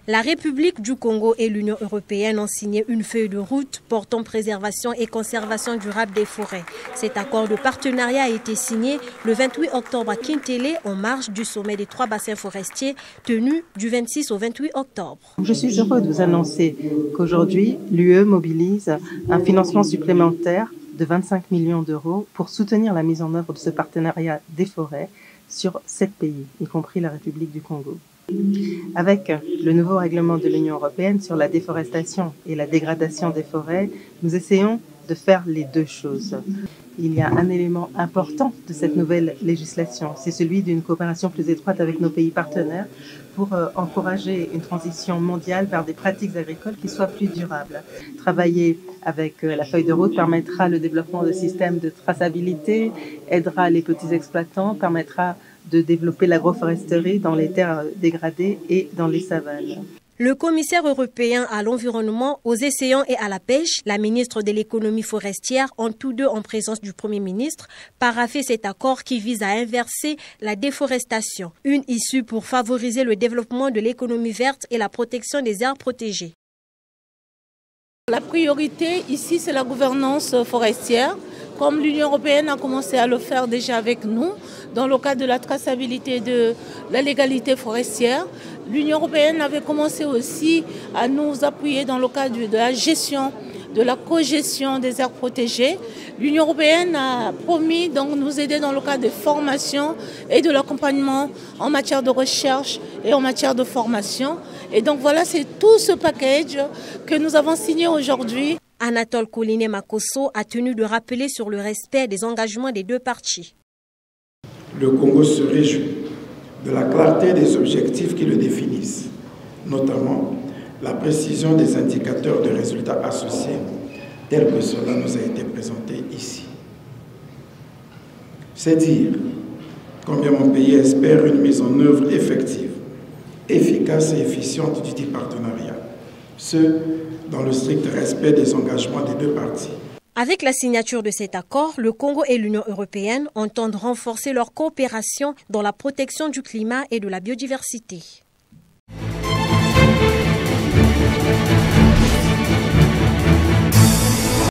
La République du Congo et l'Union européenne ont signé une feuille de route portant préservation et conservation durable des forêts. Cet accord de partenariat a été signé le 28 octobre à Kintélé en marge du sommet des 3 bassins forestiers tenu du 26 au 28 octobre. Je suis heureux de vous annoncer qu'aujourd'hui, l'UE mobilise un financement supplémentaire de 25 millions d'euros pour soutenir la mise en œuvre de ce partenariat des forêts sur 7 pays, y compris la République du Congo. Avec le nouveau règlement de l'Union européenne sur la déforestation et la dégradation des forêts, nous essayons de faire les deux choses. Il y a un élément important de cette nouvelle législation, c'est celui d'une coopération plus étroite avec nos pays partenaires pour encourager une transition mondiale vers des pratiques agricoles qui soient plus durables. Travailler avec la feuille de route permettra le développement de systèmes de traçabilité, aidera les petits exploitants, permettra de développer l'agroforesterie dans les terres dégradées et dans les savanes. Le commissaire européen à l'environnement, aux océans et à la pêche, la ministre de l'économie forestière, ont tous deux en présence du Premier ministre, paraphé cet accord qui vise à inverser la déforestation, une issue pour favoriser le développement de l'économie verte et la protection des aires protégées. La priorité ici, c'est la gouvernance forestière, comme l'Union européenne a commencé à le faire déjà avec nous, dans le cadre de la traçabilité de la légalité forestière. L'Union européenne avait commencé aussi à nous appuyer dans le cadre de la gestion, de la cogestion des aires protégées. L'Union européenne a promis donc nous aider dans le cadre de formation et de l'accompagnement en matière de recherche et en matière de formation. Et donc voilà, c'est tout ce package que nous avons signé aujourd'hui. Anatole Koliné Makosso a tenu de rappeler sur le respect des engagements des deux parties. Le Congo se réjouit de la clarté des objectifs qui le définissent, notamment la précision des indicateurs de résultats associés, tels que cela nous a été présenté ici. C'est dire combien mon pays espère une mise en œuvre effective, efficace et efficiente du dit partenariat, ce dans le strict respect des engagements des deux parties. Avec la signature de cet accord, le Congo et l'Union européenne entendent renforcer leur coopération dans la protection du climat et de la biodiversité.